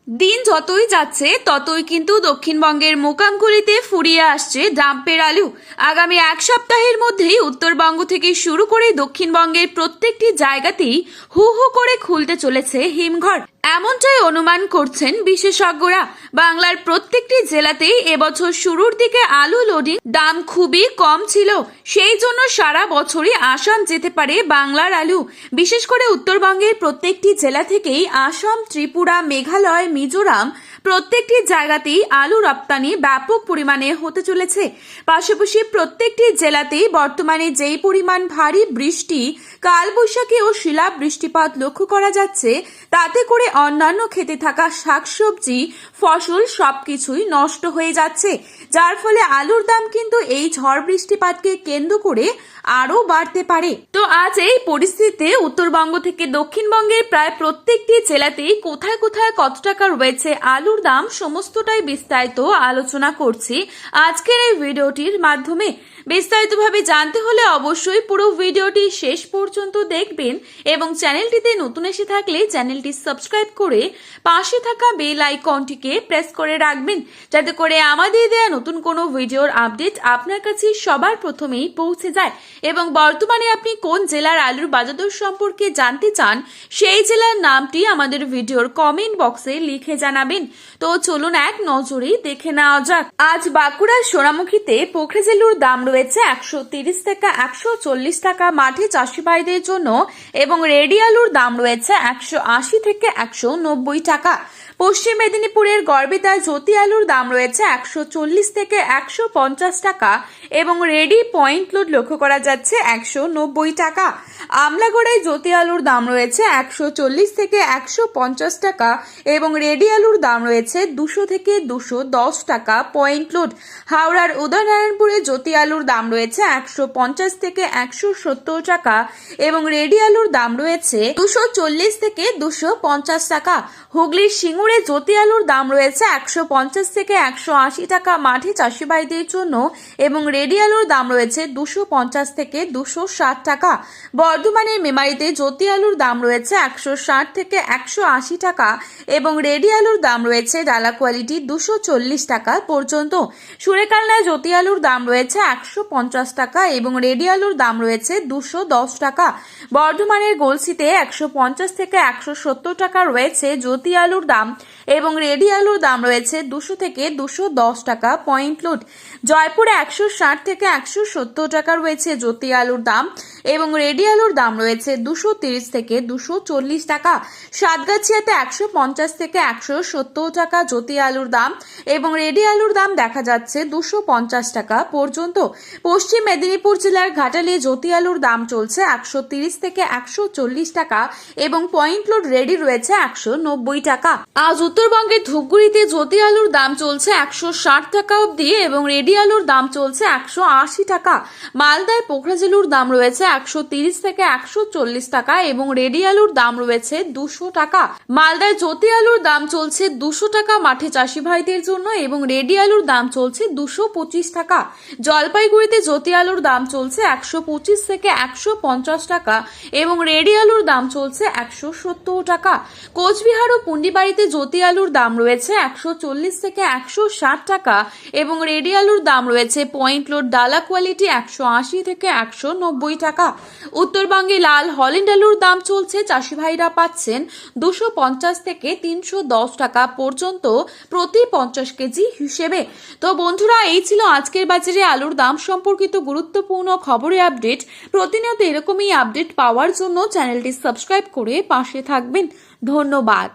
দিন যতই যাচ্ছে ততই কিন্তু দক্ষিণবঙ্গের মোকামগুলিতে ফুরিয়ে আসছে ডাম্পের আলু। আগামী এক সপ্তাহের মধ্যেই উত্তরবঙ্গ থেকে শুরু করে দক্ষিণবঙ্গের প্রত্যেকটি জায়গাতেই হু হু করে খুলতে চলেছে হিমঘর, এমনটাই অনুমান করছেন বিশেষজ্ঞরা। বাংলার প্রত্যেকটি জেলাতেই এবছর শুরুর দিকে আলু লোডিং দাম খুবই কম ছিল, সেই জন্য সারা বছরই আসাম যেতে পারে বাংলার আলু। বিশেষ করে উত্তরবঙ্গের প্রত্যেকটি জেলা থেকেই আসাম, ত্রিপুরা, মেঘালয়, মিজোরাম প্রত্যেকটি জায়গাতেই আলু রপ্তানি ব্যাপক পরিমাণে হতে চলেছে। পাশাপাশি প্রত্যেকটি জেলাতেই বর্তমানে যেই পরিমাণ ভারী বৃষ্টি, কালবৈশাখী ও শিলা বৃষ্টিপাত লক্ষ্য করা যাচ্ছে, তাতে করে অন্যান্য খেতে থাকা শাকসবজি, ফসল সবকিছুই নষ্ট হয়ে যাচ্ছে, যার ফলে আলুর দাম কিন্তু এই ঝড় বৃষ্টিপাতকে কেন্দ্র করে আরো বাড়তে পারে। তো আজ এই পরিস্থিতিতে উত্তরবঙ্গ থেকে দক্ষিণবঙ্গের প্রায় প্রত্যেকটি জেলাতেই কোথায় কোথায় কত টাকা রয়েছে আলুর দাম, সমস্তটাই বিস্তারিত আলোচনা করছি আজকের এই ভিডিওটির মাধ্যমে। বিস্তারিতভাবে জানতে হলে অবশ্যই পুরো ভিডিওটি শেষ পর্যন্ত দেখবেন এবং চ্যানেলটিতে নতুন এসে থাকলে চ্যানেলটি সাবস্ক্রাইব করে পাশে থাকা বেল আইকনটিকে প্রেস করে রাখবেন, যাতে করে আমাদের দেয়া নতুন কোনো ভিডিওর আপডেট আপনার কাছে সবার প্রথমেই পৌঁছে যায়। এবং বর্তমানে আপনি কোন জেলার আলুর বাজার দর সম্পর্কে জানতে চান, সেই জেলার নামটি আমাদের ভিডিওর কমেন্ট বক্সে লিখে জানাবেন। তো চলুন এক নজরে দেখে নেওয়া যাক। আজ বাঁকুড়ার সোনামুখীতে পোখরেজেলুর দাম রয়েছে 130 থেকে 140 টাকা মাঠে চাষি ভাইদের জন্য, এবং রেডি আলুর দাম রয়েছে 180 থেকে 190 টাকা। পশ্চিম মেদিনীপুরের গড়বেতায় জ্যোতি আলুর দাম রয়েছে 140 থেকে 150 টাকা এবং রেডি পয়েন্ট লোড লক্ষ্য করা যাচ্ছে 190 টাকা। আমলাগড়ায় জ্যোতি আলুর দাম রয়েছে 140 থেকে 150 টাকা এবং রেডি আলুর দাম রয়েছে 200 থেকে 210 টাকা পয়েন্ট লোড। হাওড়ার উদয়নারায়ণপুরে জ্যোতি আলুর দাম রয়েছে 150 থেকে 170 টাকা এবং রেডি আলুর দাম রয়েছে 240 থেকে 250 টাকা। হুগলির সিঙ্গুরে জ্যোতি আলুর দাম রয়েছে 150 থেকে 180 টাকা মাঠে চাষি ভাইদের জন্য এবং রেডি আলুর দাম রয়েছে 250 থেকে 260 টাকা। বর্ধমানের মেমারিতে জ্যোতি আলুর দাম রয়েছে 160 থেকে 180 টাকা এবং রেডি আলুর দাম রয়েছে ডালা কোয়ালিটি 240 টাকা পর্যন্ত। সুরেকালনায় জ্যোতি আলুর দাম রয়েছে 150 টাকা এবং রেডি আলুর দাম রয়েছে 210 টাকা। বর্ধমানের গলসিতে 150 থেকে 170 টাকা রয়েছে জ্যোতি আলুর দাম এবং রেডি আলুর দাম রয়েছে 200 থেকে 210 টাকা পয়েন্ট লোড। জয়পুরে 160 থেকে 170 টাকা রয়েছে জ্যোতি আলুর দাম এবং রেডি আলুর দাম রয়েছে 230 থেকে 240 টাকা। সাতগাছিয়াতে 150 থেকে 170 টাকা জ্যোতি আলুর দাম এবং রেডি আলুর দাম দেখা যাচ্ছে 250 টাকা পর্যন্ত। পশ্চিম মেদিনীপুর জেলার ঘাটালে জ্যোতি আলুর দাম চলছে 130 থেকে 140 টাকা এবং পয়েন্ট লোড রেডি রয়েছে 190 টাকা। আজ উত্তরবঙ্গের ধূপগুড়িতে জ্যোতি আলুর দাম চলছে 160 টাকা অবধি এবং রেডি আলুর দাম চলছে 180 টাকা। মালদায় পোখরাজেলুর দাম রয়েছে 130 থেকে 140 টাকা এবং রেডি আলুর দাম রয়েছে 200 টাকা। মালদায় জ্যোতি আলুর দাম চলছে 200 টাকা মাঠে চাষি ভাইদের জন্য এবং রেডি আলুর দাম চলছে 225 টাকা। জলপাইগুড়িতে জ্যোতি আলুর দাম চলছে 125 থেকে 150 টাকা এবং রেডি আলুর দাম চলছে 170 টাকা। কোচবিহার ও পুন্ডিবাড়িতে জ্যোতি আলুর দাম রয়েছে 140 থেকে 160 টাকা এবং রেডি আলুর দাম রয়েছে পয়েন্ট লোড ডালা কোয়ালিটি 180 থেকে 190 টাকা। উত্তরবঙ্গে লাল হল্যান্ড আলুর দাম চলছে, চাষি ভাইরা পাচ্ছেন 250 থেকে 310 টাকা পর্যন্ত প্রতি 50 কেজি হিসেবে। তো বন্ধুরা, এই ছিল আজকের বাজারে আলুর দাম সম্পর্কিত গুরুত্বপূর্ণ খবরের আপডেট। প্রতিনিয়ত এরকমই আপডেট পাওয়ার জন্য চ্যানেলটি সাবস্ক্রাইব করে পাশে থাকবেন। ধন্যবাদ।